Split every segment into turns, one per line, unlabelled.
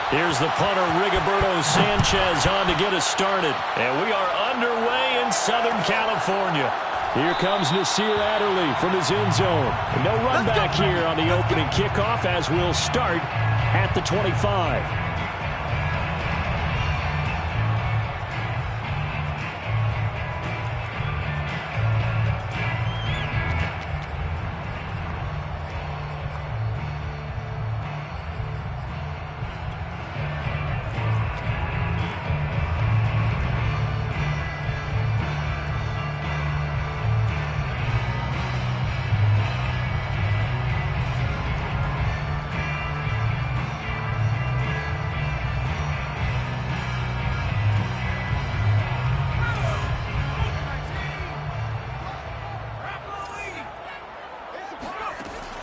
Here's the punter, Rigoberto Sanchez, on to get us started. And we are underway in Southern California. Here comes Nasir Adderley from his end zone. And no run back here on the opening kickoff as we'll start at the 25.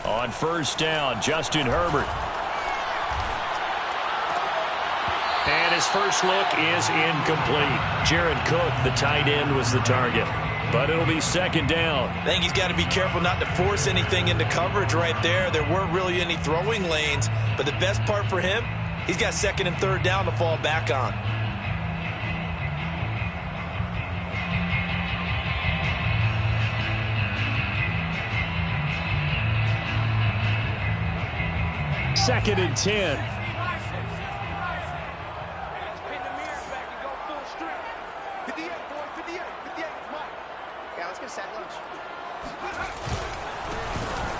On first down, Justin Herbert. And his first look is incomplete. Jared Cook, the tight end, was the target. But it'll be second down.
I think he's got to be careful not to force anything into coverage right there. There weren't really any throwing lanes. But the best part for him, he's got second and third down to fall back on.
Second and 10.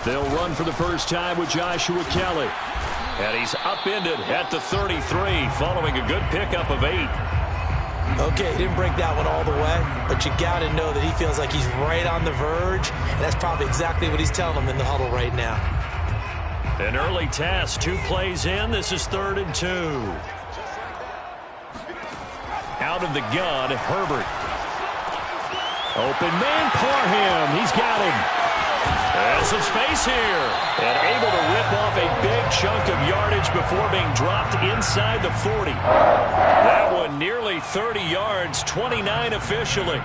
They'll run for the first time with Joshua Kelly. And he's upended at the 33 following a good pickup of 8.
Okay, he didn't break that one all the way, but you got to know that he feels like he's right on the verge, and that's probably exactly what he's telling them in the huddle right now.
An early task, 2 plays in. This is 3rd and 2. Out of the gun, Herbert. Open man, Parham. He's got him. There's some space here. And able to rip off a big chunk of yardage before being dropped inside the 40. That one nearly 30 yards, 29 officially.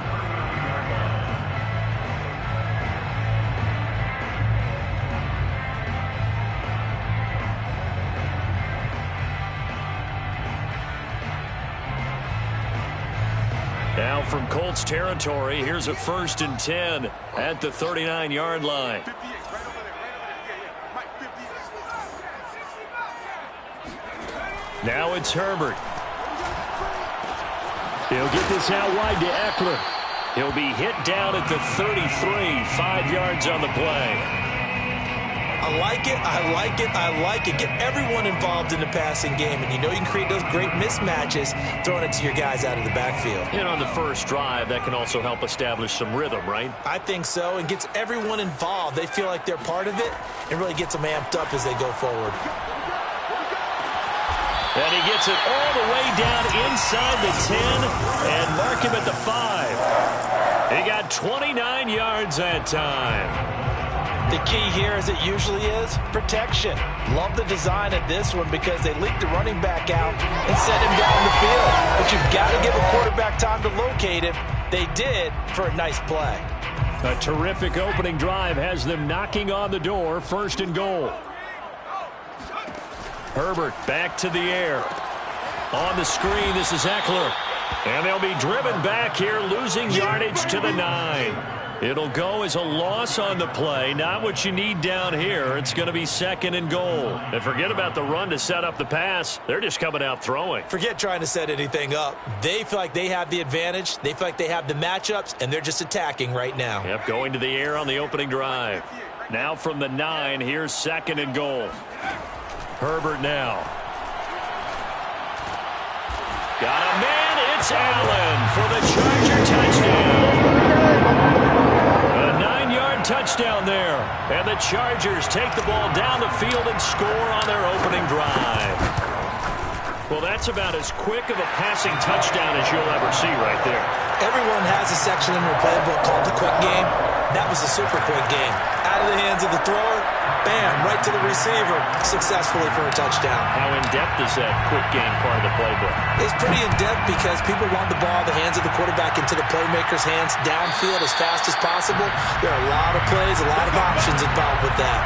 Now from Colts territory, here's a 1st and 10 at the 39-yard line. Now it's Herbert. He'll get this out wide to Eckler. He'll be hit down at the 33, 5 yards on the play.
I like it, I like it, I like it. Get everyone involved in the passing game, and you know you can create those great mismatches throwing it to your guys out of the backfield.
And on the first drive, that can also help establish some rhythm, right?
I think so, and gets everyone involved. They feel like they're part of it, and really gets them amped up as they go forward.
And he gets it all the way down inside the 10 and mark him at the 5. He got 29 yards that time.
The key here, as it usually is, protection. Love the design of this one because they leaked the running back out and set him down the field. But you've got to give a quarterback time to locate him. They did for a nice play.
A terrific opening drive has them knocking on the door, 1st and goal. Herbert back to the air. On the screen, this is Eckler. And they'll be driven back here, losing yardage to the 9. It'll go as a loss on the play. Not what you need down here. It's going to be 2nd and goal. And forget about the run to set up the pass. They're just coming out throwing.
Forget trying to set anything up. They feel like they have the advantage. They feel like they have the matchups, and they're just attacking right now.
Yep, going to the air on the opening drive. Now from the 9, here's 2nd and goal. Herbert now. Got a man. It's Allen for the Charger touchdown. A 9-yard touchdown there. And the Chargers take the ball down the field and score on their opening drive. Well, that's about as quick of a passing touchdown as you'll ever see right there.
Everyone has a section in their playbook called the quick game. That was a super quick game. Out of the hands of the thrower, bam, right to the receiver, successfully for a touchdown.
How in-depth is that quick game part of the playbook?
It's pretty in-depth because people want the ball, the hands of the quarterback into the playmaker's hands, downfield as fast as possible. There are a lot of plays, a lot of options involved with that.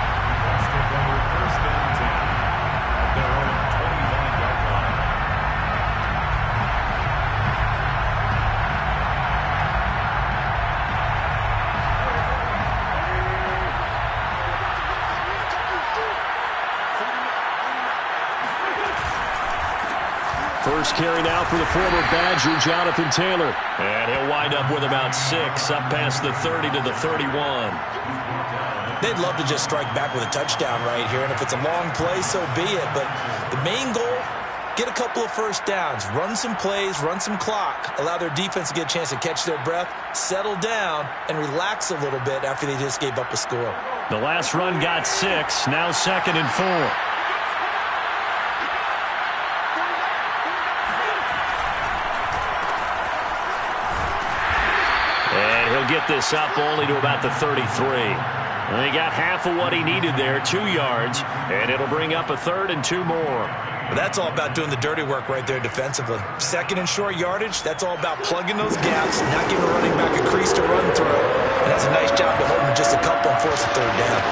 First and 10 at their own 29-yard line.
First carry now for the former Badger, Jonathan Taylor. And he'll wind up with about 6, up past the 30 to the 31.
They'd love to just strike back with a touchdown right here, and if it's a long play, so be it. But the main goal, get a couple of first downs, run some plays, run some clock, allow their defense to get a chance to catch their breath, settle down, and relax a little bit after they just gave up a score.
The last run got 6, now 2nd and 4. And he'll get this up only to about the 33. And he got half of what he needed there, 2 yards, and it'll bring up a 3rd and 2 more.
But that's all about doing the dirty work right there defensively. 2nd and short yardage, that's all about plugging those gaps, not giving a running back a crease to run through. And that's a nice job to hold him just a couple and force a 3rd down.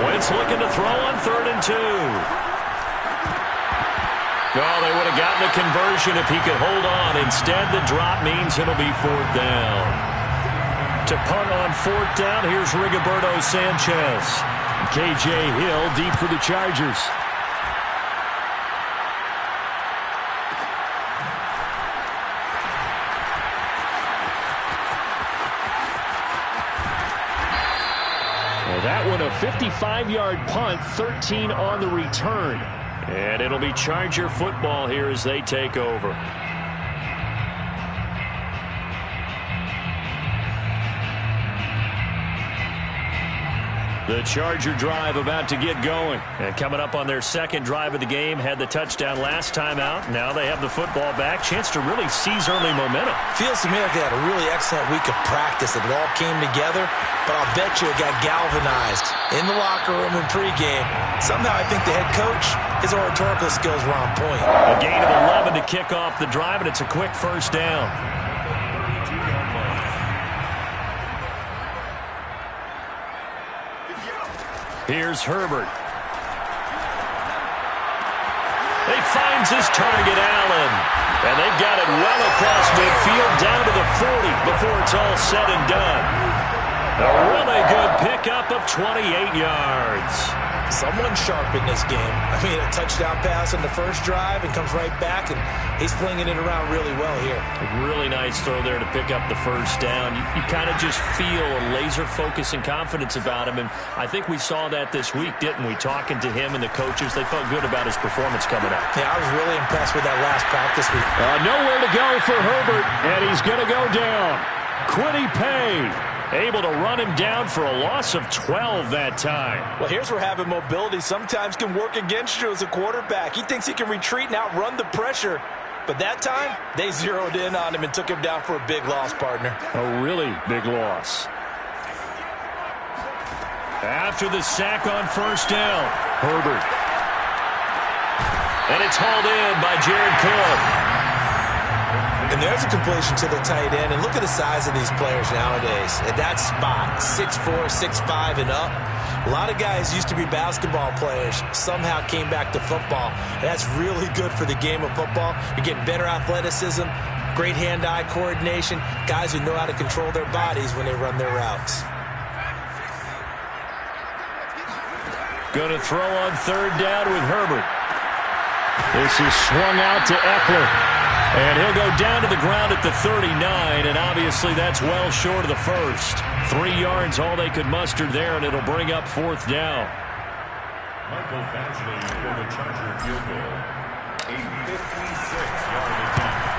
Wentz looking to throw on 3rd and 2. Oh, they would have gotten the conversion if he could hold on. Instead, the drop means it'll be 4th down. To punt on 4th down, here's Rigoberto Sanchez. KJ Hill deep for the Chargers. Well, that one a 55-yard punt, 13 on the return. And it'll be Charger football here as they take over. The Charger drive about to get going. And coming up on their 2nd drive of the game, had the touchdown last time out. Now they have the football back. Chance to really seize early momentum.
Feels to me like they had a really excellent week of practice. It all came together, but I'll bet you it got galvanized in the locker room in pregame. Somehow I think the head coach, his oratorical skills were on point.
A gain of 11 to kick off the drive, and it's a quick 1st down. Here's Herbert. He finds his target, Allen. And they've got it well across midfield down to the 40 before it's all said and done. A really good pickup of 28 yards.
Someone sharp in this game. I mean, a touchdown pass on the first drive and comes right back, and he's flinging it around really well here.
A really nice throw there to pick up the 1st down. You kind of just feel a laser focus and confidence about him, and I think we saw that this week, didn't we? Talking to him and the coaches, they felt good about his performance coming up.
Yeah, I was really impressed with that last practice week.
Nowhere to go for Herbert, and he's going to go down. Quiddy Pay able to run him down for a loss of 12 that time.
Well, here's where having mobility sometimes can work against you as a quarterback. He thinks he can retreat and outrun the pressure. But that time, they zeroed in on him and took him down for a big loss, partner.
A really big loss. After the sack on 1st down, Herbert. And it's hauled in by Jared Cook.
And there's a completion to the tight end. And look at the size of these players nowadays. At that spot, 6'4", 6'5", and up. A lot of guys used to be basketball players, somehow came back to football. And that's really good for the game of football. You're getting better athleticism, great hand-eye coordination, guys who know how to control their bodies when they run their routes.
Going to throw on 3rd down with Herbert. This is swung out to Eckler. And he'll go down to the ground at the 39, and obviously that's well short of the 1st. 3 yards, all they could muster there, and it'll bring up 4th down.
Michael Badgley for the Charger field goal. A 56-yard attempt.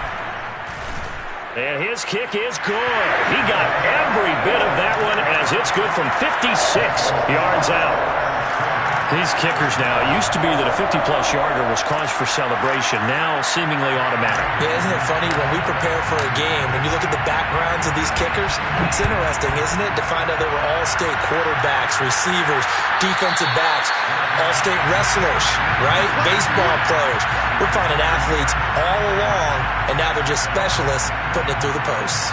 And his kick is good. He got every bit of that one as it's good from 56 yards out. These kickers now, it used to be that a 50-plus yarder was cause for celebration, now seemingly automatic.
Yeah, isn't it funny when we prepare for a game, when you look at the backgrounds of these kickers, it's interesting, isn't it, to find out they were all-state quarterbacks, receivers, defensive backs, all-state wrestlers, right? Baseball players. We're finding athletes all along, and now they're just specialists putting it through the posts.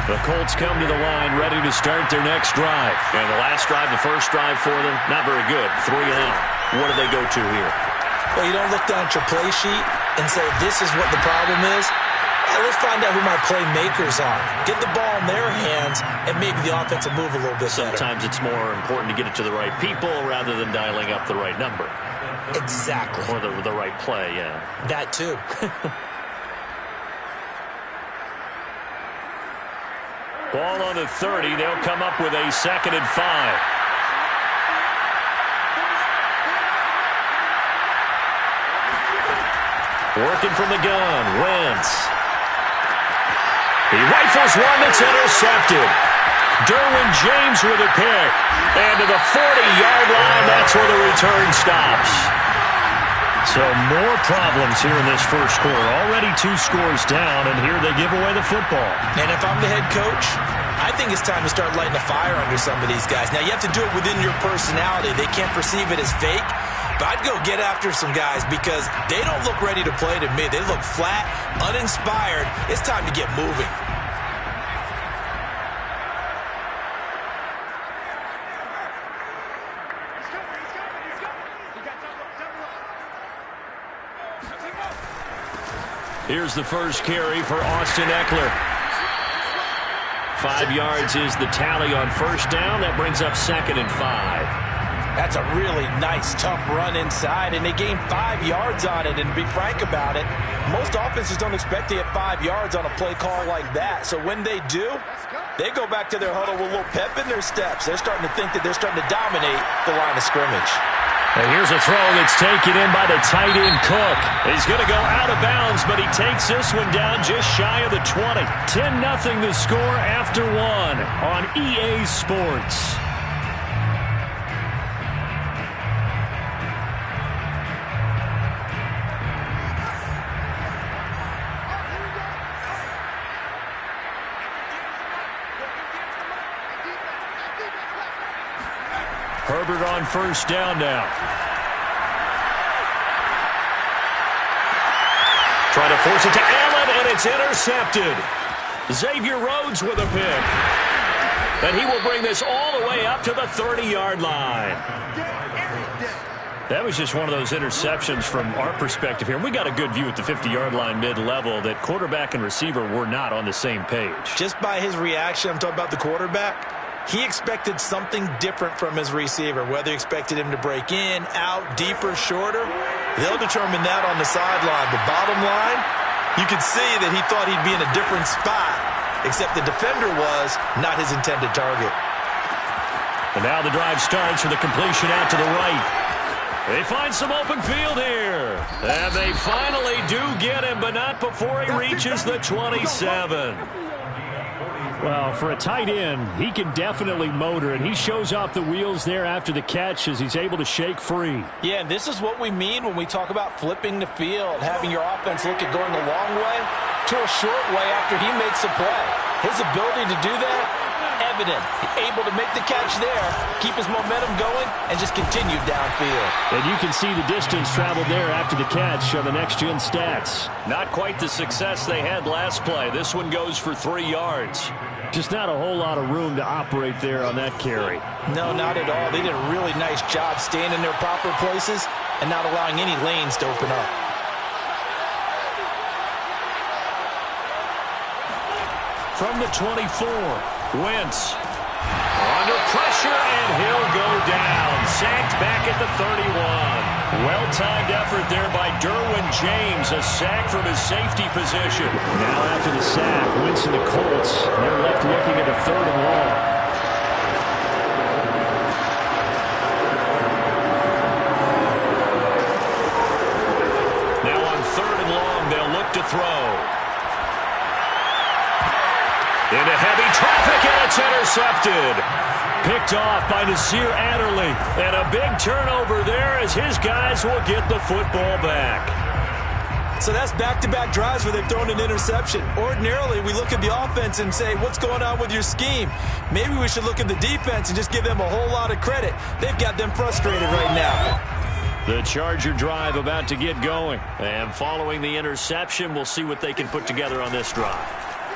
The Colts come to the line ready to start their next drive. And the last drive, the first drive for them, not very good. 3 and out. What do they go to here?
Well, you don't look down at your play sheet and say, this is what the problem is. Let's find out who my playmakers are. Get the ball in their hands, and maybe the offense will move a little bit better.
Sometimes it's more important to get it to the right people rather than dialing up the right number.
Exactly.
Or the right play, yeah.
That too.
Ball on the 30. They'll come up with a 2nd and 5. Working from the gun, Wentz. He rifles one that's intercepted. Derwin James with a pick. And to the 40-yard line, that's where the return stops. So more problems here in this first quarter. Already 2 scores down, and here they give away the football.
And if I'm the head coach, I think it's time to start lighting a fire under some of these guys. Now, you have to do it within your personality. They can't perceive it as fake. But I'd go get after some guys because they don't look ready to play to me. They look flat, uninspired. It's time to get moving.
Here's the first carry for Austin Eckler. 5 yards is the tally on first down. That brings up 2nd and 5.
That's a really nice, tough run inside, and they gained 5 yards on it. And to be frank about it, most offenses don't expect to get 5 yards on a play call like that. So when they do, they go back to their huddle with a little pep in their steps. They're starting to think that they're starting to dominate the line of scrimmage.
And here's a throw that's taken in by the tight end Cook. He's going to go out of bounds, but he takes this one down just shy of the 20. 10-0 the score after 1 on EA Sports. Herbert on first down now. Trying to force it to Allen, and it's intercepted. Xavier Rhodes with a pick. And he will bring this all the way up to the 30-yard line. That was just one of those interceptions from our perspective here. We got a good view at the 50-yard line mid-level that quarterback and receiver were not on the same page.
Just by his reaction, I'm talking about the quarterback, he expected something different from his receiver. Whether he expected him to break in, out, deeper, shorter, they'll determine that on the sideline. But bottom line, you could see that he thought he'd be in a different spot, except the defender was not his intended target.
And now the drive starts with a completion out to the right. They find some open field here. And they finally do get him, but not before he reaches the 27. Well, for a tight end, he can definitely motor, and he shows off the wheels there after the catch as he's able to shake free.
Yeah, and this is what we mean when we talk about flipping the field, having your offense look at going a long way to a short way after he makes a play. His ability to do that, evident. Able to make the catch there, keep his momentum going, and just continue downfield.
And you can see the distance traveled there after the catch on the next-gen stats. Not quite the success they had last play. This one goes for 3 yards. Just not a whole lot of room to operate there on that carry.
No, not at all. They did a really nice job staying in their proper places and not allowing any lanes to open up.
From the 24, Wentz. Under pressure, and he'll go down. Sacked back at the 31. Well-timed effort there by Derwin James. A sack from his safety position. Now after the sack, Wentz and the Colts, they're left looking at a 3rd and long. Now on 3rd and long, they'll look to throw. Into heavy traffic, and it's intercepted. Picked off by Nasir Adderley. And a big turnover there as his guys will get the football back.
So that's back-to-back drives where they've thrown an interception. Ordinarily, we look at the offense and say, what's going on with your scheme? Maybe we should look at the defense and just give them a whole lot of credit. They've got them frustrated right now.
The Charger drive about to get going. And following the interception, we'll see what they can put together on this drive.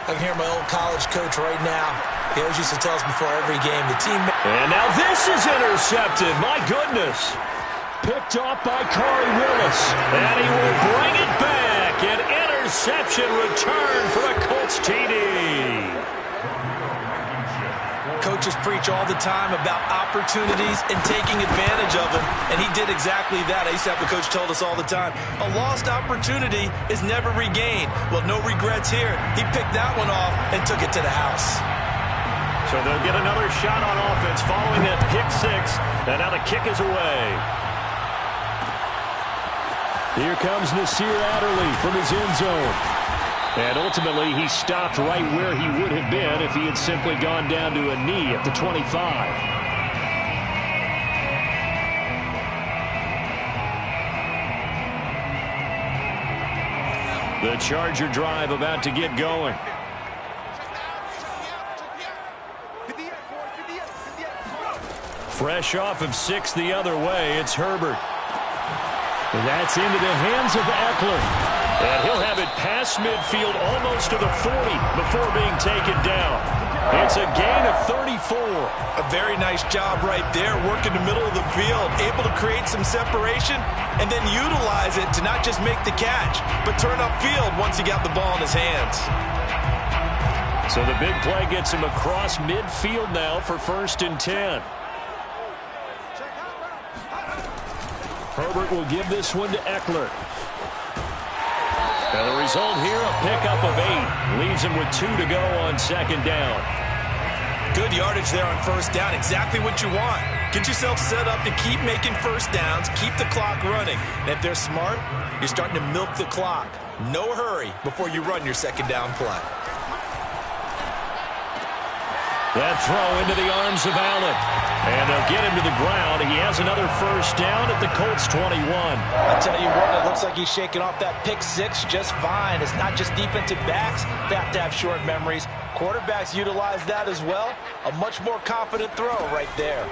I can hear my old college coach right now. He always used to tell us before every game, the team...
And now this is intercepted. My goodness. Picked off by Corey Willis. And he will bring it back. An interception return for a Colts TD.
Coaches preach all the time about opportunities and taking advantage of them, and he did exactly that. I used to have a coach told us all the time, a lost opportunity is never regained. Well, no regrets here. He picked that one off and took it to the house.
So they'll get another shot on offense following that pick six, and now the kick is away. Here comes Nasir Adderley from his end zone. And ultimately, he stopped right where he would have been if he had simply gone down to a knee at the 25. The Charger drive about to get going. Fresh off of 6 the other way, it's Herbert. And that's into the hands of Eckler. And he'll have it past midfield almost to the 40 before being taken down. It's a gain of 34.
A very nice job right there, working the middle of the field, able to create some separation and then utilize it to not just make the catch, but turn upfield once he got the ball in his hands.
So the big play gets him across midfield now for 1st and 10. Herbert will give this one to Eckler. And the result here, a pickup of 8. Leaves him with 2 to go on 2nd down.
Good yardage there on 1st down. Exactly what you want. Get yourself set up to keep making 1st downs, keep the clock running. And if they're smart, you're starting to milk the clock. No hurry before you run your 2nd down play.
That throw into the arms of Allen. And they'll get him to the ground. He has another 1st down at the Colts 21.
I tell you what, it looks like he's shaking off that pick 6 just fine. It's not just defensive backs that have to have short memories. Quarterbacks utilize that as well. A much more confident throw right there.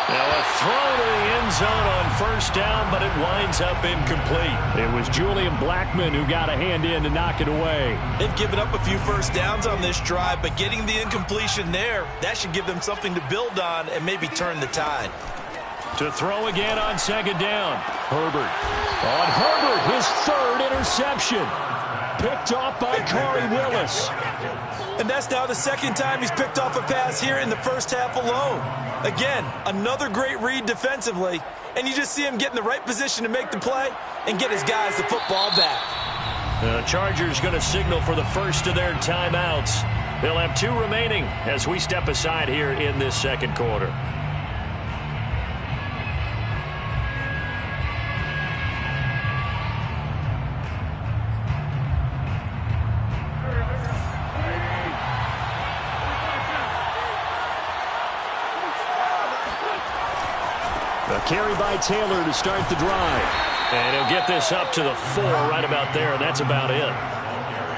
Now a throw to the end zone on 1st down, but it winds up incomplete. It was Julian Blackman who got a hand in to knock it away.
They've given up a few 1st downs on this drive, but getting the incompletion there, that should give them something to build on and maybe turn the tide.
To throw again on 2nd down. Herbert. On Herbert, his 3rd interception. Picked off by Corey Willis.
And that's now the 2nd time he's picked off a pass here in the 1st half alone. Again, another great read defensively, and you just see him get in the right position to make the play and get his guys the football back.
The Chargers going to signal for the first of their timeouts. They'll have 2 remaining as we step aside here in this 2nd quarter. A carry by Taylor to start the drive. And he'll get this up to the 4 right about there, and that's about it.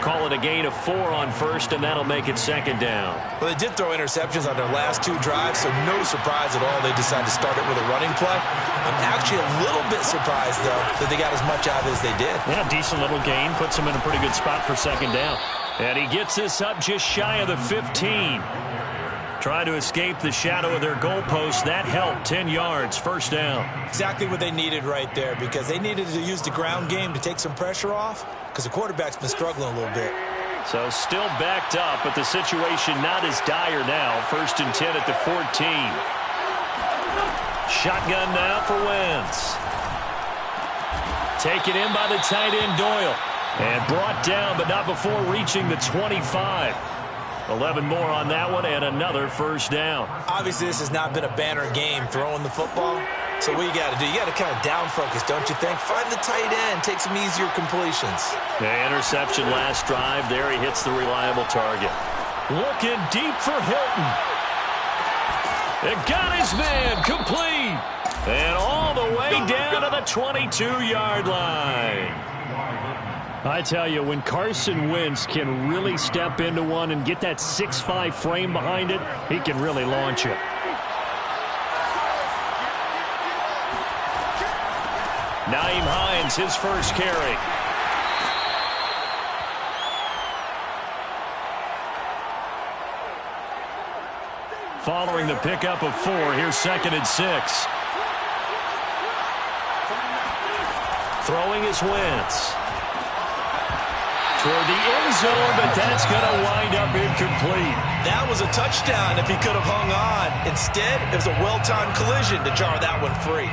Call it a gain of 4 on 1st, and that'll make it 2nd down.
Well, they did throw interceptions on their last 2 drives, so no surprise at all they decided to start it with a running play. I'm actually a little bit surprised, though, that they got as much out as they did.
Yeah, decent little gain. Puts them in a pretty good spot for 2nd down. And he gets this up just shy of the 15. Trying to escape the shadow of their goalpost. That helped. 10 yards, 1st down.
Exactly what they needed right there, because they needed to use the ground game to take some pressure off, because the quarterback's been struggling a little bit.
So still backed up, but the situation not as dire now. 1st and 10 at the 14. Shotgun now for Wentz. Taken in by the tight end Doyle. And brought down, but not before reaching the 25. 11 more on that one, and another 1st down.
Obviously, this has not been a banner game throwing the football. So what you got to do, you got to kind of down focus, don't you think? Find the tight end, take some easier completions.
The interception last drive. There he hits the reliable target. Looking deep for Hilton. It got his man complete. And all the way down to the 22-yard line. I tell you, when Carson Wentz can really step into one and get that 6'5" frame behind it, he can really launch it. Nyheim Hines, his first carry. following the pickup of 4. Here's 2nd and 6. Throwing is Wentz. Toward the end zone, but that's going to wind up incomplete.
That was a touchdown if he could have hung on. Instead, it was a well-timed collision to jar that one free.
6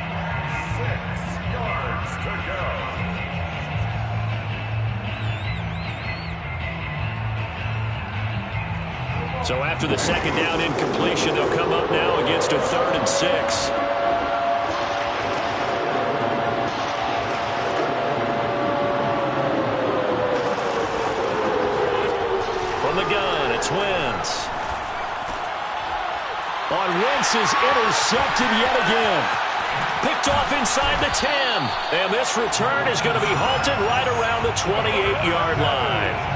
yards to go.
So after the 2nd down incompletion, they'll come up now against a 3rd and 6. From the gun, it's Wentz. On Wentz is intercepted yet again. Picked off inside the 10. And this return is going to be halted right around the 28-yard line.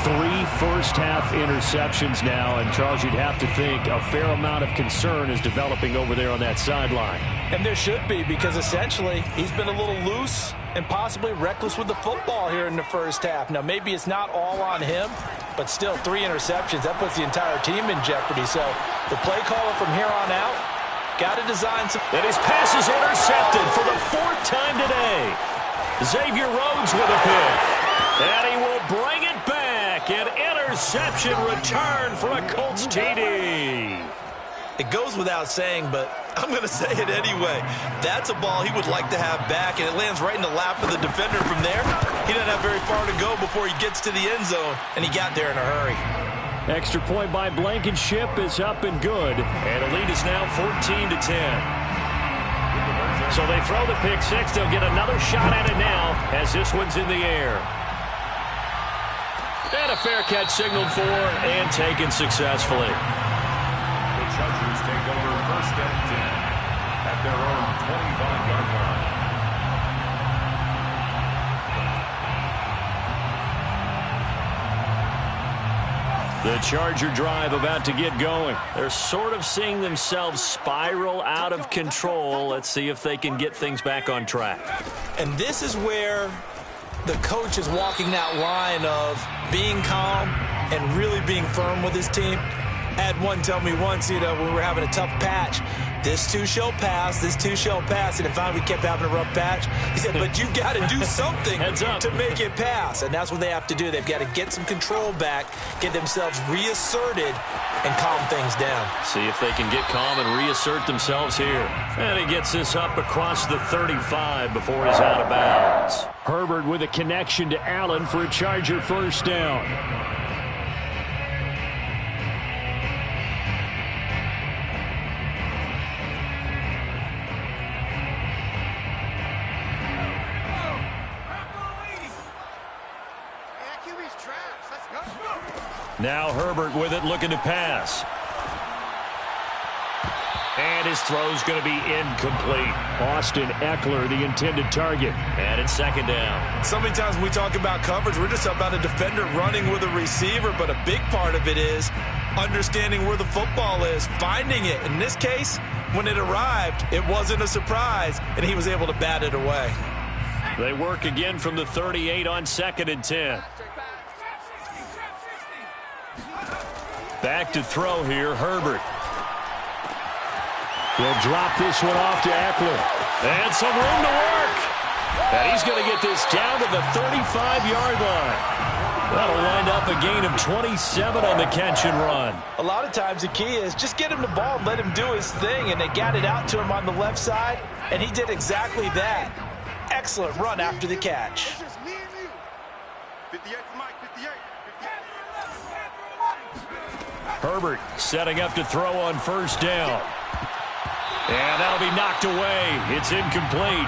3 first-half interceptions now, and Charles, you'd have to think a fair amount of concern is developing over there on that sideline.
And there should be, because essentially he's been a little loose and possibly reckless with the football here in the first half. Now, maybe it's not all on him, but still 3 interceptions. That puts the entire team in jeopardy. So the play caller from here on out got to design some.
And his pass is intercepted for the 4th time today. Xavier Rhodes with a pick. And he will bring it back. An interception return for a Colts TD.
It goes without saying, but I'm going to say it anyway. That's a ball he would like to have back, and it lands right in the lap of the defender from there. He doesn't have very far to go before he gets to the end zone, and he got there in a hurry.
Extra point by Blankenship is up and good, and the lead is now 14-10. So they throw the pick 6. They'll get another shot at it now as this one's in the air. And a fair catch signaled for and taken successfully.
The Chargers take over 1st and 10 at their own 25-yard line.
The Charger drive about to get going. They're sort of seeing themselves spiral out of control. Let's see if they can get things back on track.
And this is where the coach is walking that line of being calm and really being firm with his team. I had one tell me once, when we were having a tough patch, this too shall pass, this too shall pass. And if finally we kept having a rough patch, he said, but you got to do something to make it pass. And that's what they have to do. They've got to get some control back, get themselves reasserted, and calm things down.
See if they can get calm and reassert themselves here. And he gets this up across the 35 before he's out of bounds. Herbert with a connection to Allen for a Charger 1st down. Now Herbert with it, looking to pass. And his throw's going to be incomplete. Austin Eckler, the intended target. And it's 2nd down.
So many times when we talk about coverage, we're just about a defender running with a receiver, but a big part of it is understanding where the football is, finding it. In this case, when it arrived, it wasn't a surprise, and he was able to bat it away.
They work again from the 38 on 2nd and 10. Back to throw here, Herbert. He'll drop this one off to Eckler. And some room to work. And he's going to get this down to the 35-yard line. That'll wind up a gain of 27 on the catch and run.
A lot of times the key is just get him the ball and let him do his thing, and they got it out to him on the left side, and he did exactly that. Excellent run after the catch.
Herbert setting up to throw on 1st down. And that'll be knocked away. It's incomplete.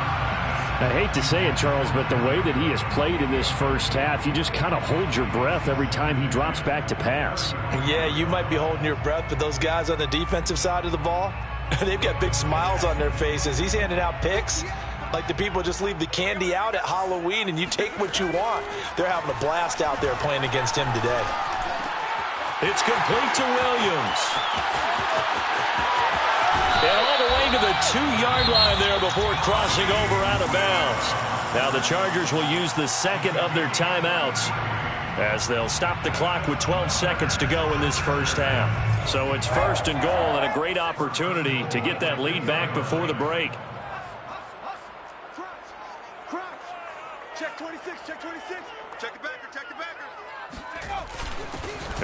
I hate to say it, Charles, but the way that he has played in this first half, you just kind of hold your breath every time he drops back to pass.
Yeah, you might be holding your breath, but those guys on the defensive side of the ball, they've got big smiles on their faces. He's handing out picks like the people just leave the candy out at Halloween and you take what you want. They're having a blast out there playing against him today.
It's complete to Williams. And all the way to the 2-yard line there before crossing over out of bounds. Now the Chargers will use the 2nd of their timeouts as they'll stop the clock with 12 seconds to go in this first half. So it's 1st and goal and a great opportunity to get that lead back before the break.
Check 26, check 26. Check the backer, check the backer.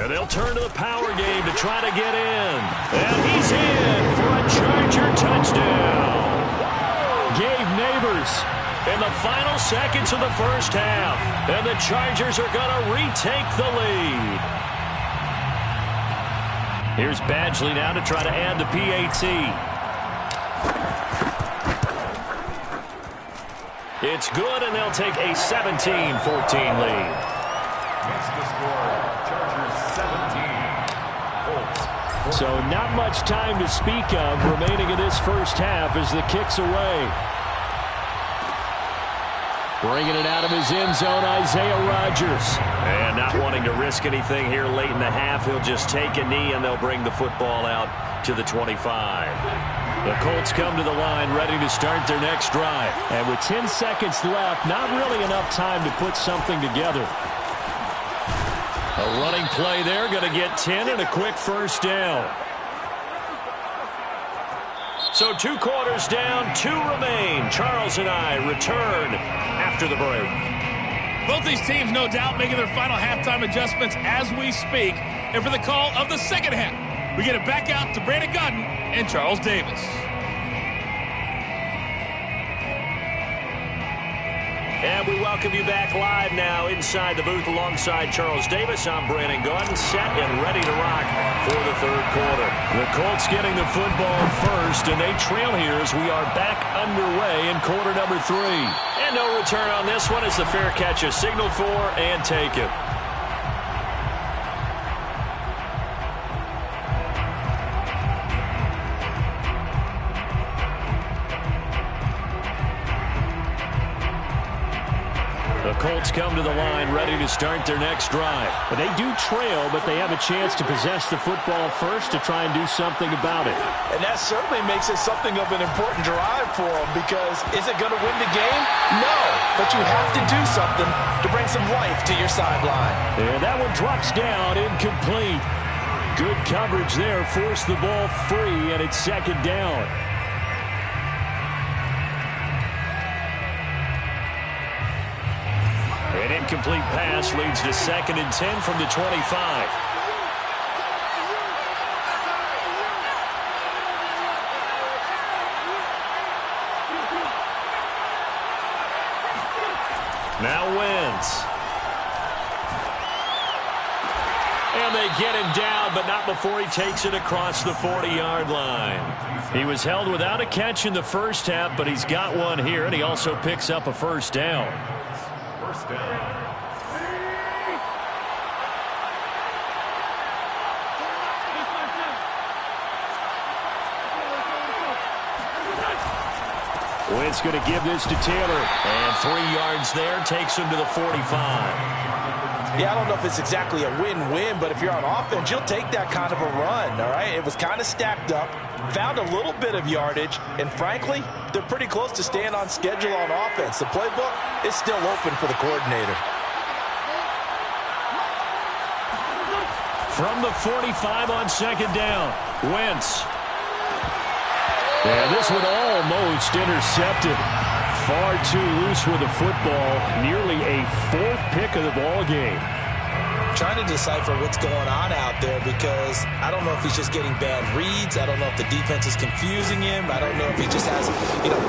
And they'll turn to the power game to try to get in. And he's in for a Charger touchdown. Gabe Neighbors in the final seconds of the first half. And the Chargers are going to retake the lead. Here's Badgley now to try to add the PAT. It's good, and they'll take a 17-14 lead.
Makes the score, Chargers 17, Colts.
So not much time to speak of remaining in this first half as the kick's away. Bringing it out of his end zone, Isaiah Rodgers.
And not wanting to risk anything here late in the half, he'll just take a knee, and they'll bring the football out to the 25. The Colts come to the line ready to start their next drive.
And with 10 seconds left, not really enough time to put something together.
A running play there, going to get 10 and a quick first down. So 2 quarters down, 2 remain. Charles and I return after the break.
Both these teams, no doubt, making their final halftime adjustments as we speak. And for the call of the second half, we get it back out to Brandon Gunn and Charles Davis.
And we welcome you back live now inside the booth alongside Charles Davis. I'm Brandon Gunn, set and ready to rock for the third quarter. The Colts getting the football first, and they trail here as we are back underway in quarter number 3. And no return on this one as the fair catch is signaled for and taken. The Colts come to the line ready to start their next drive.
But they do trail, but they have a chance to possess the football first to try and do something about it.
And that certainly makes it something of an important drive for them, because is it going to win the game? No, but you have to do something to bring some life to your sideline.
And that one drops down, incomplete. Good coverage there, forced the ball free, and it's second down.
An incomplete pass leads to 2nd and 10 from the 25. Now Wentz. And they get him down, but not before he takes it across the 40-yard line. He was held without a catch in the first half, but he's got one here, and he also picks up a first down.
First down.
Wentz going to give this to Taylor. And 3 yards there takes him to the 45.
Yeah, I don't know if it's exactly a win-win, but if you're on offense, you'll take that kind of a run, all right? It was kind of stacked up, found a little bit of yardage, and frankly, they're pretty close to staying on schedule on offense. The playbook is still open for the coordinator.
From the 45 on second down, Wentz.
And this one almost intercepted. Far too loose with the football. Nearly a 4th pick of the ball game.
Trying to decipher what's going on out there, because I don't know if he's just getting bad reads. I don't know if the defense is confusing him. I don't know if he just has,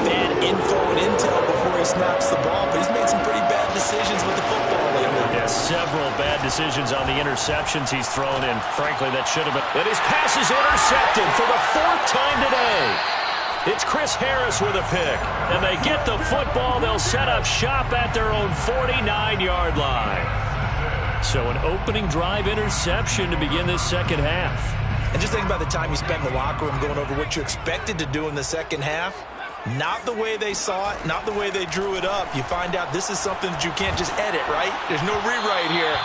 bad info and intel before he snaps the ball. But he's made some pretty bad decisions with the football lately.
Yeah, several bad decisions on the interceptions he's thrown in. Frankly, that should have been. And his pass is intercepted for the 4th time today. It's Chris Harris with a pick. And they get the football. They'll set up shop at their own 49-yard line. So an opening drive interception to begin this second half.
And just think about the time you spent in the locker room going over what you expected to do in the second half. Not the way they saw it, not the way they drew it up. You find out this is something that you can't just edit, right? There's no rewrite here.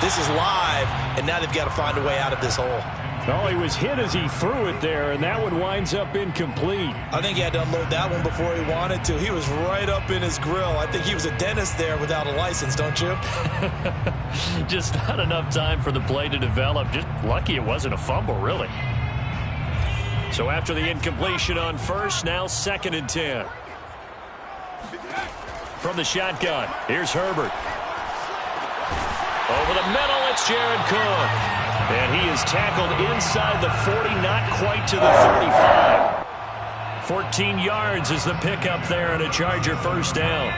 This is live, and now they've got to find a way out of this hole.
Oh, he was hit as he threw it there, and that one winds up incomplete.
I think he had to unload that one before he wanted to. He was right up in his grill. I think he was a dentist there without a license, don't you?
Just not enough time for the play to develop. Just lucky it wasn't a fumble, really. So after the incompletion on first, now 2nd and 10. From the shotgun, here's Herbert. Over the middle, it's Jared Cook. And he is tackled inside the 40, not quite to the 35. 14 yards is the pickup there and a Charger first down.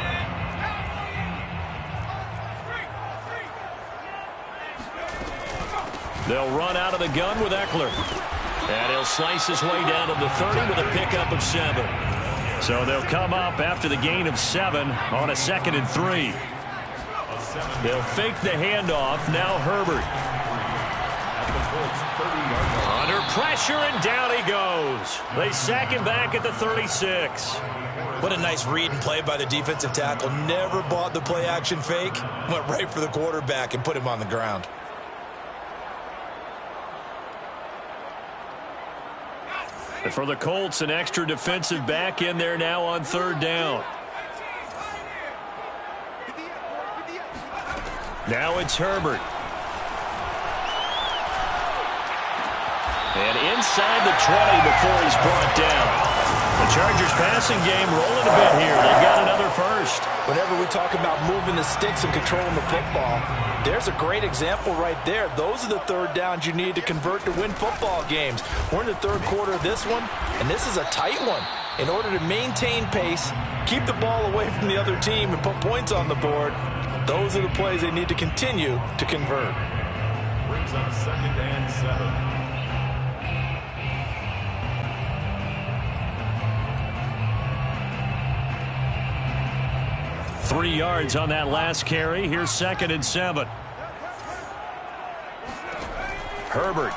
They'll run out of the gun with Eckler. And he'll slice his way down to the 30 with a pickup of 7. So they'll come up after the gain of 7 on a 2nd and 3. They'll fake the handoff. Now Herbert. Under pressure, and down he goes. They sack him back at the 36.
What a nice read and play by the defensive tackle. Never bought the play-action fake. Went right for the quarterback and put him on the ground.
For the Colts, an extra defensive back in there now on 3rd down. Now it's Herbert. And inside the 20 before he's brought down. The Chargers passing game rolling a bit here. They've got another first.
Whenever we talk about moving the sticks and controlling the football, there's a great example right there. Those are the 3rd downs you need to convert to win football games. We're in the 3rd quarter of this one, and this is a tight one. In order to maintain pace, keep the ball away from the other team, and put points on the board, those are the plays they need to continue to convert.
Brings up 2nd and 7.
3 yards on that last carry. Here's 2nd and 7. Herbert.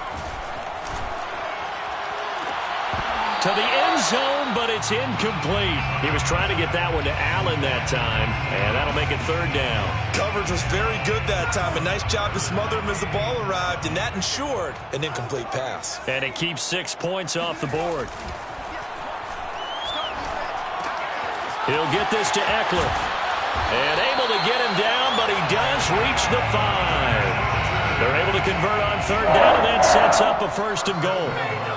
To the end zone, but it's incomplete. He was trying to get that one to Allen that time, and that'll make it 3rd down.
Coverage was very good that time. A nice job to smother him as the ball arrived, and that ensured an incomplete pass.
And it keeps 6 points off the board. He'll get this to Eckler. And able to get him down, but he does reach the 5. They're able to convert on 3rd down, and that sets up a 1st and goal.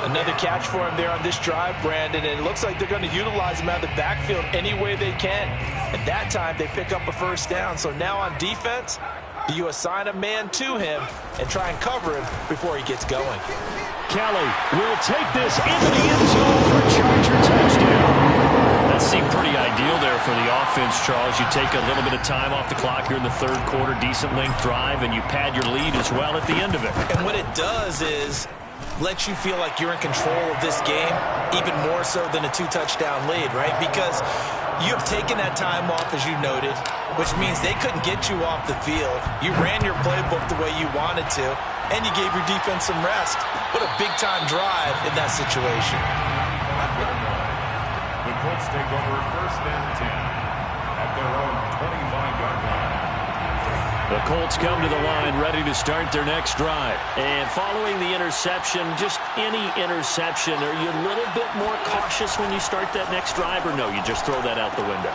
Another catch for him there on this drive, Brandon, and it looks like they're going to utilize him out of the backfield any way they can. At that time, they pick up a 1st down. So now on defense, do you assign a man to him and try and cover him before he gets going?
Kelly will take this into the end zone for a Charger touchdown. That seemed pretty ideal there for the offense, Charles. You take a little bit of time off the clock here in the 3rd quarter, decent length drive, and you pad your lead as well at the end of it.
And what it does is lets you feel like you're in control of this game, even more so than a 2-touchdown lead, right? Because you have taken that time off, as you noted, which means they couldn't get you off the field. You ran your playbook the way you wanted to, and you gave your defense some rest. What a big-time drive in that situation.
The Colts take over 1st and 10 at their own 25-yard line.
The Colts come to the line ready to start their next drive. And following the interception, just any interception, are you a little bit more cautious when you start that next drive, or no, you just throw that out the window?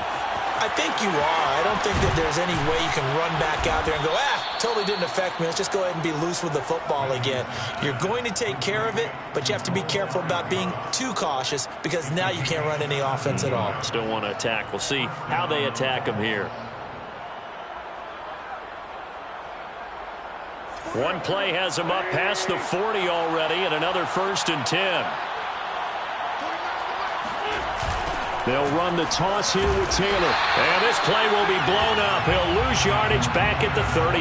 I think you are. I don't think that there's any way you can run back out there and go, totally didn't affect me. Let's just go ahead and be loose with the football again. You're going to take care of it, but you have to be careful about being too cautious because now you can't run any offense at all.
Still want to attack. We'll see how they attack them here. One play has them up past the 40 already, and another 1st and 10. They'll run the toss here with Taylor. And this play will be blown up. He'll lose yardage back at the 38.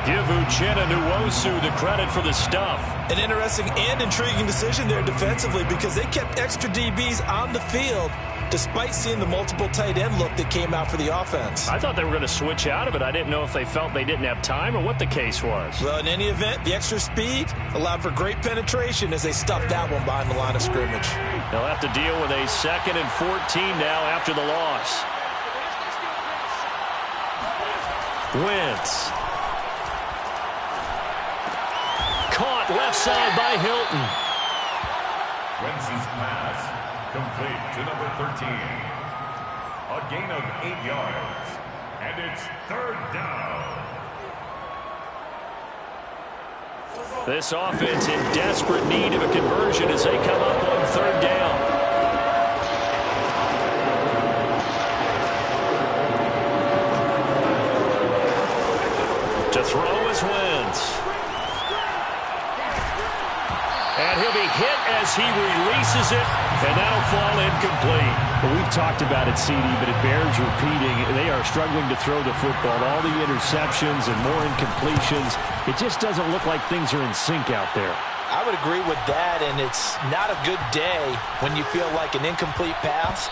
Give Uchenna Nwosu the credit for the stuff.
An interesting and intriguing decision there defensively because they kept extra DBs on the field despite seeing the multiple tight end look that came out for the offense.
I thought they were going to switch out of it. I didn't know if they felt they didn't have time or what the case was.
Well, in any event, the extra speed allowed for great penetration as they stuffed that one behind the line of scrimmage.
They'll have to deal with a 2nd and 14 now after the loss. Wentz. Caught
left side by Hilton.
Wentz's pass complete to number 13. A gain of 8 yards. And it's third down.
This offense in desperate need of a conversion as they come up on third down. To throw is Wentz. And he'll be hit as he releases it, and that'll fall incomplete.
Well, we've talked about it, CD, but it bears repeating. They are struggling to throw the football. All the interceptions and more incompletions. It just doesn't look like things are in sync out there.
I would agree with that, and it's not a good day when you feel like an incomplete pass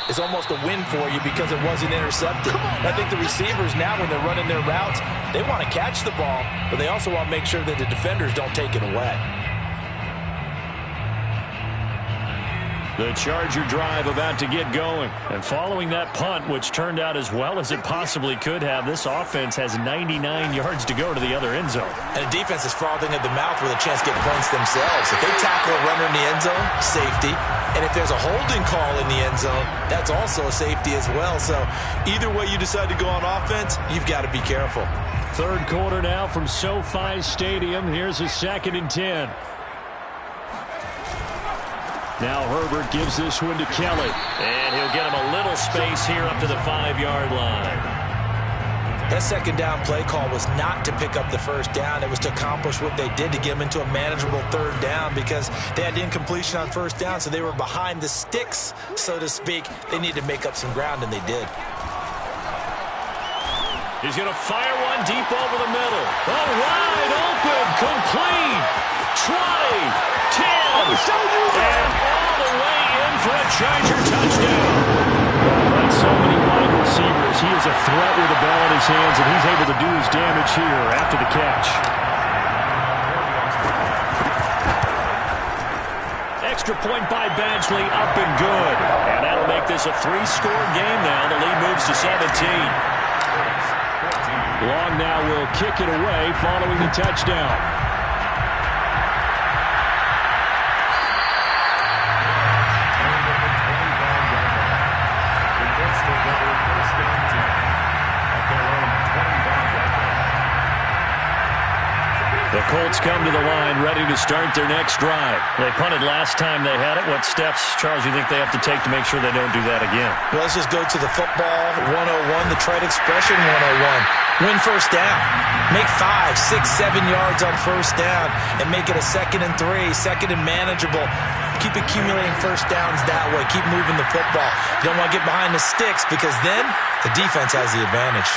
is almost a win for you because it wasn't intercepted. I think the receivers now, when they're running their routes, they want to catch the ball, but they also want to make sure that the defenders don't take it away.
The Charger drive about to get going. And following that punt, which turned out as well as it possibly could have, this offense has 99 yards to go to the other end zone.
And the defense is frothing at the mouth with a chance to get points themselves. If they tackle a runner in the end zone, safety. And if there's a holding call in the end zone, that's also a safety as well. So either way you decide to go on offense, you've got to be careful.
Third quarter now from SoFi Stadium. Here's a 2nd and 10. Now Herbert gives this one to Kelly. And he'll get him a little space here up to the 5-yard line.
That second down play call was not to pick up the first down. It was to accomplish what they did, to get them into a manageable third down, because they had incompletion on first down, so they were behind the sticks, so to speak. They needed to make up some ground, and they did.
He's going to fire one deep over the middle. Oh, wide open, complete. 20, 10, and all the way in for a Charger touchdown. Like so many wide receivers, he is a threat with the ball in his hands, and he's able to do his damage here after the catch. Extra point by Badgley, up and good. And that'll make this a 3-score game now. The lead moves to 17. Long now will kick it away following the touchdown. The Colts come to the line ready to start their next drive. They punted last time they had it. What steps, Charles, you think they have to take to make sure they don't do that again?
Well, let's just go to the football 101, the trade expression 101. Win first down. Make 5, 6, 7 yards on first down and make it a 2nd and 3, 2nd and manageable. Keep accumulating first downs that way. Keep moving the football. You don't want to get behind the sticks, because then the defense has the advantage.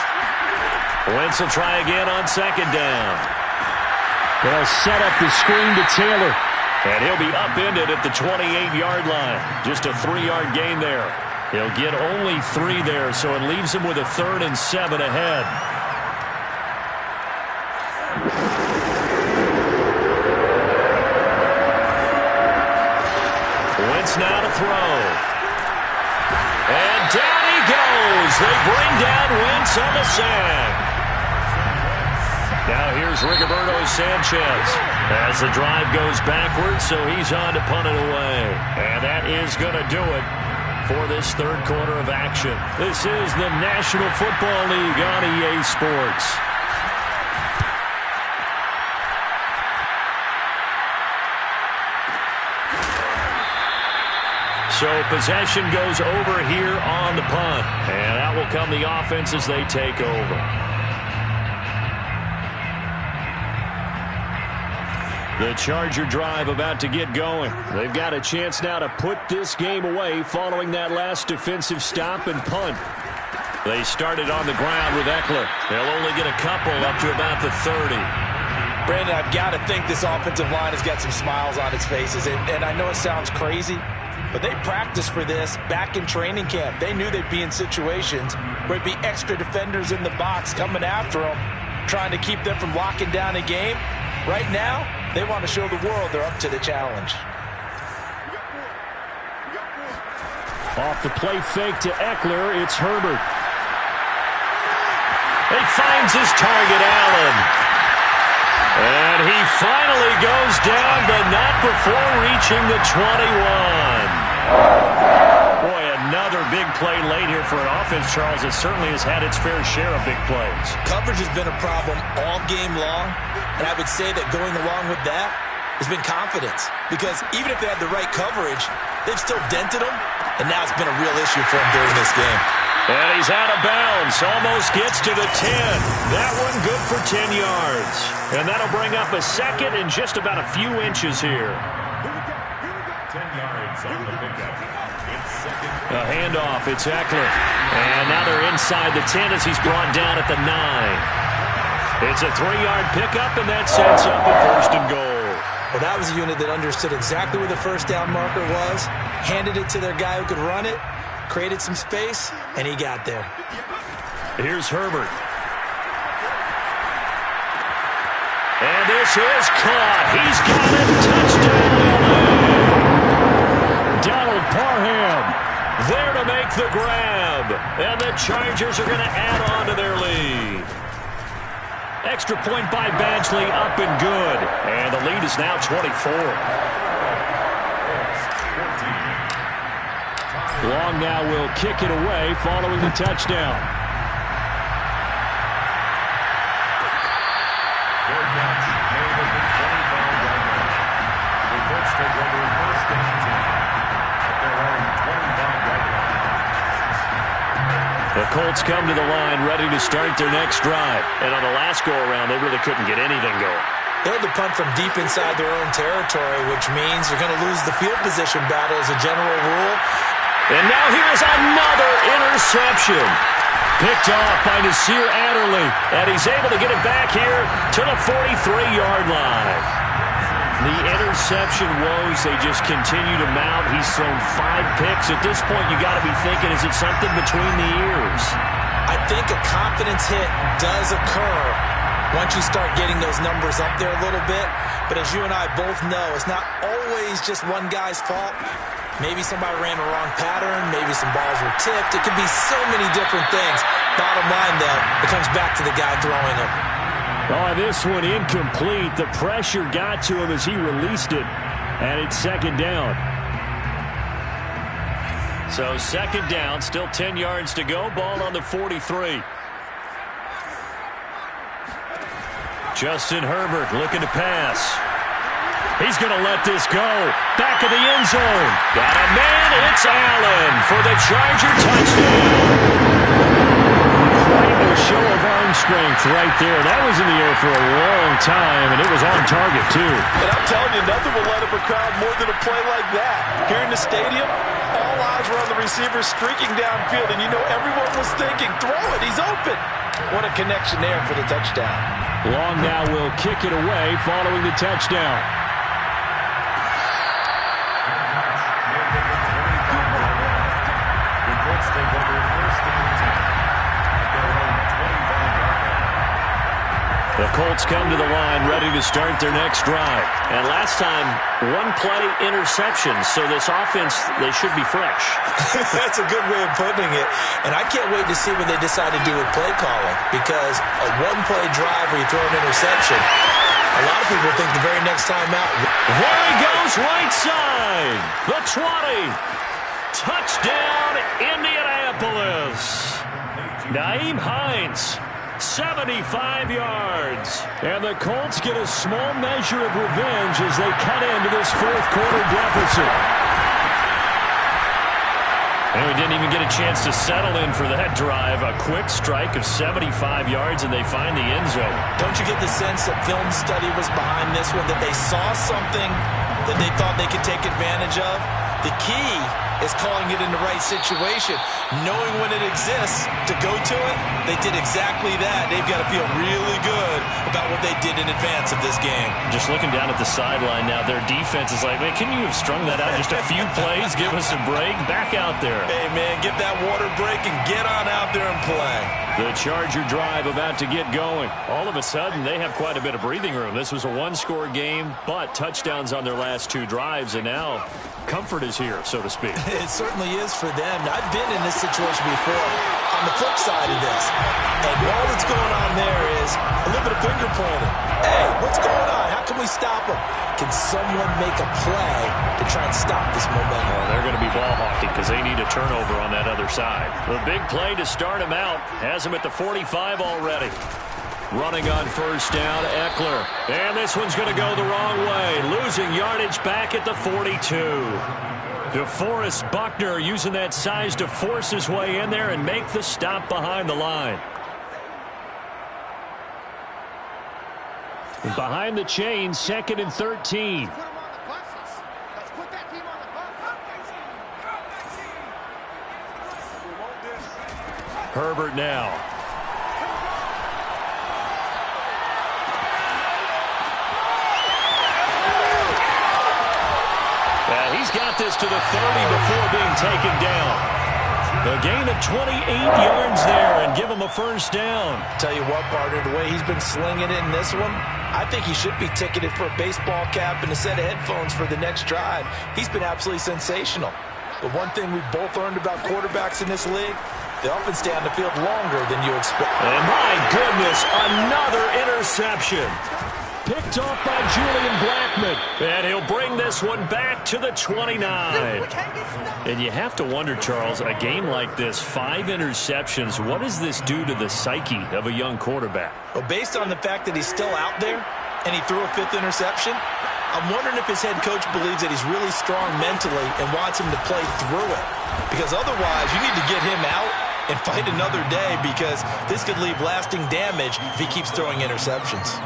Wentz will try again on 2nd down. They'll set up the screen to Taylor. And he'll be upended at the 28-yard line. Just a 3-yard gain there. He'll get only 3 there, so it leaves him with a 3rd and 7 ahead. Wentz now to throw. And down he goes. They bring down Wentz on the sack. Now here's Rigoberto Sanchez as the drive goes backwards, so he's on to punt it away. And that is going to do it for this third quarter of action. This is the National Football League on EA Sports. So possession goes over here on the punt. And that will come the offense as they take over. The Charger drive about to get going. They've got a chance now to put this game away following that last defensive stop and punt. They started on the ground with Eckler. They'll only get a couple up to about the 30.
Brandon, I've got to think this offensive line has got some smiles on its faces. And I know it sounds crazy, but they practiced for this back in training camp. They knew they'd be in situations where it'd be extra defenders in the box coming after them, trying to keep them from locking down a game. Right now, they want to show the world they're up to the challenge.
Off the play fake to Eckler, it's Herbert. He finds his target, Allen.
And he finally goes down, but not before reaching the 21. Boy, another big play late here for an offense, Charles. It certainly has had its fair share of big plays.
Coverage has been a problem all game long, and I would say that going along with that has been confidence. Because even if they had the right coverage, they've still dented them, and now it's been a real issue for them during this game.
And he's out of bounds. Almost gets to the 10. That one good for 10 yards. And that'll bring up a second and just about a few inches here.
10 yards on the pickup. It's second.
A handoff. It's Eckler. And now they're inside the 10 as he's brought down at the 9. It's a 3-yard pickup, and that sets up a 1st and goal.
Well, that was a unit that understood exactly where the first down marker was, handed it to their guy who could run it, created some space, and he got there.
Here's Herbert. And this is caught. He's got it. Touchdown. Donald Parham there to make the grab. And the Chargers are going to add on to their lead. Extra point by Badgley, up and good. And the lead is now 24. Long now will kick it away following the touchdown.
Their catch made at the 25-yard line. The Colts take over first and 10 at their own 25-yard line.
The Colts come to the line ready to start their next drive. And on the last go-around, they really couldn't get anything going.
They had to punt from deep inside their own territory, which means you're going to lose the field position battle as a general rule.
And now here's another interception. Picked off by Nasir Adderley. And he's able to get it back here to the 43-yard line. The interception woes, they just continue to mount. He's thrown 5 picks. At this point, you got to be thinking, is it something between the ears?
I think a confidence hit does occur once you start getting those numbers up there a little bit. But as you and I both know, it's not always just one guy's fault. Maybe somebody ran the wrong pattern. Maybe some balls were tipped. It could be so many different things. Bottom line, though, it comes back to the guy throwing them.
Oh, this one incomplete. The pressure got to him as he released it. And it's 2nd down. So 2nd down, still 10 yards to go. Ball on the 43. Justin Herbert looking to pass. He's going to let this go. Back of the end zone. Got a man. It's Allen for the Charger touchdown. Quite a show of arm strength right there. That was in the air for a long time, and it was on target, too.
And I'm telling you, nothing will let up a crowd more than a play like that. Here in the stadium, all eyes were on the receiver streaking downfield, and you know everyone was thinking, throw it, he's open. What a connection there for the touchdown.
Long now will kick it away following the touchdown. The Colts come to the line ready to start their next drive. And last time, 1-play interception. So this offense, they should be fresh.
That's a good way of putting it. And I can't wait to see what they decide to do with play calling. Because a 1-play drive where you throw an interception, a lot of people think the very next time out.
There he goes, right side. The 20. Touchdown, Indianapolis. Nyheim Hines. 75 yards. And the Colts get a small measure of revenge as they cut into this 4th quarter deficit. And we didn't even get a chance to settle in for that drive. A quick strike of 75 yards, and they find the end zone.
Don't you get the sense that film study was behind this one, that they saw something that they thought they could take advantage of? The key is calling it in the right situation. Knowing when it exists to go to it, they did exactly that. They've got to feel really good about what they did in advance of this game.
Just looking down at the sideline now, their defense is like, man, can you have strung that out just a few plays? Give us a break. Back out there.
Hey, man, get that water break and get on out there and play.
The Charger drive about to get going. All of a sudden, they have quite a bit of breathing room. This was a 1-score game, but touchdowns on their last 2 drives, and now comfort is here, so to speak.
It certainly is for them. I've been in this situation before on the flip side of this. And all that's going on there is a little bit of finger pointing. Hey, what's going stop him? Can someone make a play to try and stop this momentum?
Well, they're going to be ball hawking because they need a turnover on that other side. The big play to start him out has him at the 45 already. Running on first down, Eckler. And this one's going to go the wrong way. Losing yardage back at the 42. DeForest Buckner using that size to force his way in there and make the stop behind the line. And behind the chain, 2nd and 13. Herbert now. He's got this to the 30 before being taken down. A gain of 28 yards there and give him a first down.
Tell you what, partner, the way he's been slinging it in this one, I think he should be ticketed for a baseball cap and a set of headphones for the next drive. He's been absolutely sensational. But one thing we've both learned about quarterbacks in this league, they often stay on the field longer than you expect.
And my goodness, another interception. Picked off by Julian Blackmon. And he'll bring this one back to the 29. And you have to wonder, Charles, a game like this, 5 interceptions, what does this do to the psyche of a young quarterback?
Well, based on the fact that he's still out there and he threw a 5th interception, I'm wondering if his head coach believes that he's really strong mentally and wants him to play through it. Because otherwise, you need to get him out and fight another day, because this could leave lasting damage if he keeps throwing interceptions.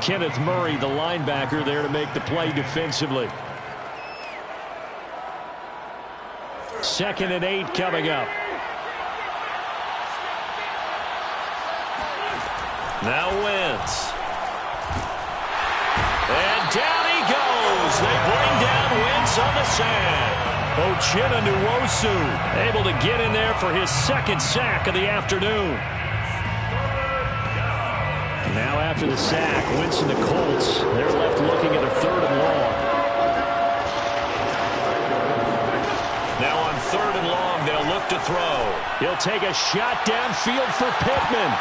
Kenneth Murray, the linebacker, there to make the play defensively. 2nd and 8 coming up. Now Wentz. And down he goes. They bring down Wentz on the sack. Uchenna Nwosu able to get in there for his 2nd sack of the afternoon. Now after the sack, Wentz and the Colts, they're left looking at a 3rd and long. Now on 3rd and long, they'll look to throw. He'll take a shot downfield for Pittman.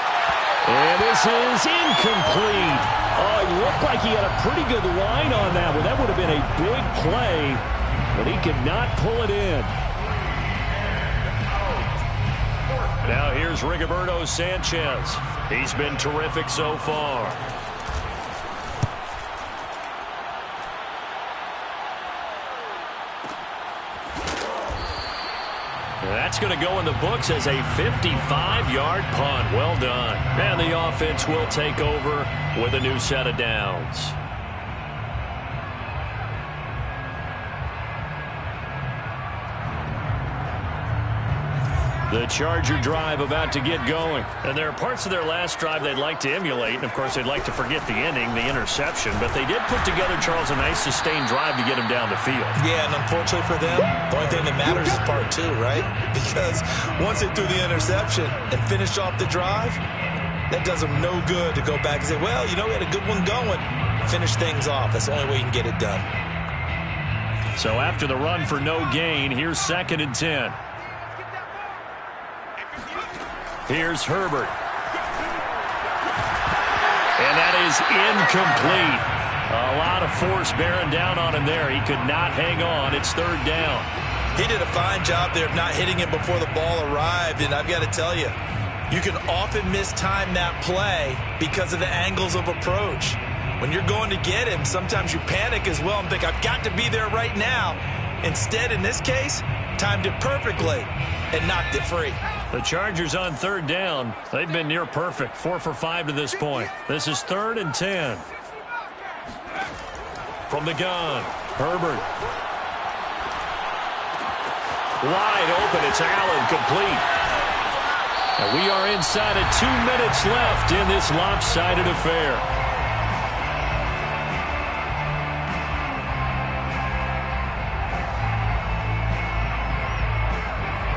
And this is incomplete. Oh, it looked like he had a pretty good line on that one. That would have been a big play, but he could not pull it in. Now here's Rigoberto Sanchez. He's been terrific so far. That's going to go in the books as a 55-yard punt. Well done. And the offense will take over with a new set of downs. The Charger drive about to get going. And there are parts of their last drive they'd like to emulate. And, of course, they'd like to forget the ending, the interception. But they did put together, Charles, a nice sustained drive to get him down the field.
Yeah, and unfortunately for them, the only thing that matters is part 2, right? Because once they threw the interception and finished off the drive, that does them no good to go back and say, well, you know, we had a good one going. Finish things off. That's the only way you can get it done.
So after the run for no gain, here's 2nd and 10. Here's Herbert. And that is incomplete. A lot of force bearing down on him there. He could not hang on. It's 3rd down.
He did a fine job there of not hitting him before the ball arrived. And I've got to tell you, you can often mistime that play because of the angles of approach. When you're going to get him, sometimes you panic as well and think, I've got to be there right now. Instead, in this case, timed it perfectly and knocked it free.
The Chargers on 3rd down. They've been near perfect. 4 for 5 to this point. This is 3rd and 10. From the gun, Herbert. Wide open. It's Allen, complete. And we are inside of 2 minutes left in this lopsided affair.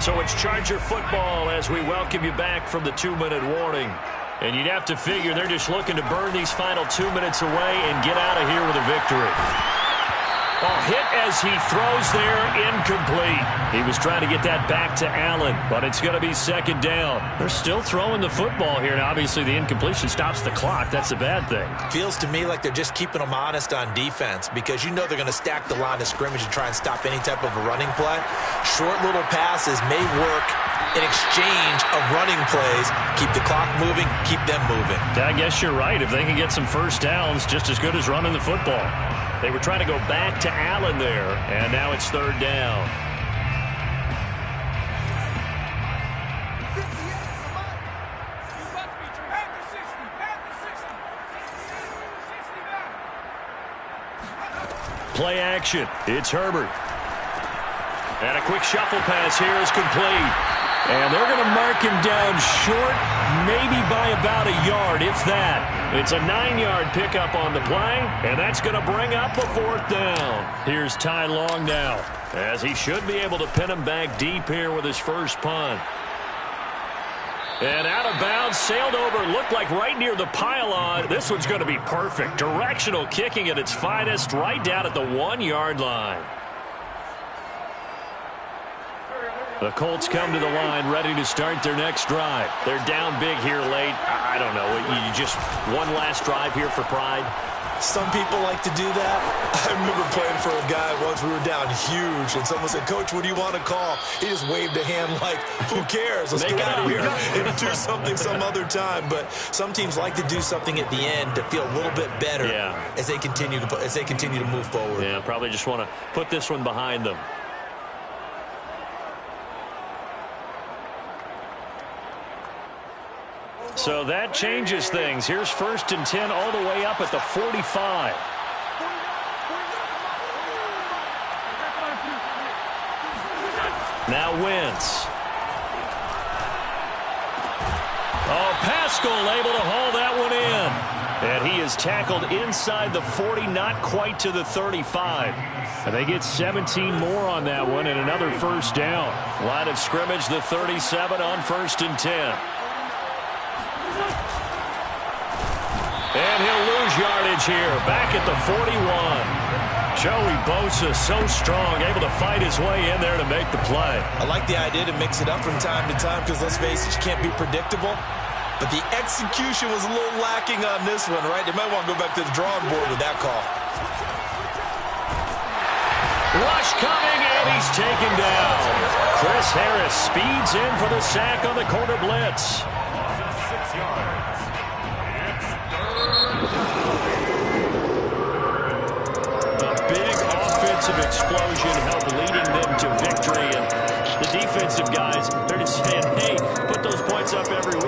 So it's Charger football as we welcome you back from the 2-minute warning. And you'd have to figure they're just looking to burn these final 2 minutes away and get out of here with a victory. Oh, hit as he throws there, incomplete. He was trying to get that back to Allen, but it's going to be second down. They're still throwing the football here, and obviously the incompletion stops the clock. That's a bad thing.
Feels to me like they're just keeping them honest on defense because you know they're going to stack the line of scrimmage and try and stop any type of a running play. Short little passes may work in exchange of running plays. Keep the clock moving, keep them moving.
I guess you're right. If they can get some first downs, just as good as running the football. They were trying to go back to Allen there, and now it's third down. Play action. It's Herbert. And a quick shuffle pass here is complete. And they're going to mark him down short, maybe by about a yard, if that. It's a 9-yard pickup on the play, and that's going to bring up a fourth down. Here's Ty Long now, as he should be able to pin him back deep here with his first punt. And out of bounds, sailed over, looked like right near the pylon. This one's going to be perfect. Directional kicking at its finest, right down at the 1-yard line. The Colts come to the line, ready to start their next drive. They're down big here late. I don't know. You just one last drive here for pride?
Some people like to do that. I remember playing for a guy once. We were down huge, and someone said, "Coach, what do you want to call?" He just waved a hand like, who cares? Let's get out of here and do something some other time. But some teams like to do something at the end to feel a little bit better as they continue to move forward.
Yeah, probably just want to put this one behind them. So that changes things. Here's 1st and 10 all the way up at the 45. Now Wentz. Oh, Pascal able to haul that one in. And he is tackled inside the 40, not quite to the 35. And they get 17 more on that one and another first down. Line of scrimmage, the 37 on 1st and 10. And he'll lose yardage here, back at the 41. Joey Bosa, so strong, able to fight his way in there to make the play.
I like the idea to mix it up from time to time because, let's face it, you can't be predictable. But the execution was a little lacking on this one, right? They might want to go back to the drawing board with that call.
Rush coming, and he's taken down. Chris Harris speeds in for the sack on the corner blitz.
6 yards.
Explosion help leading them to victory, and the defensive guys, they're just saying, hey, put those points up every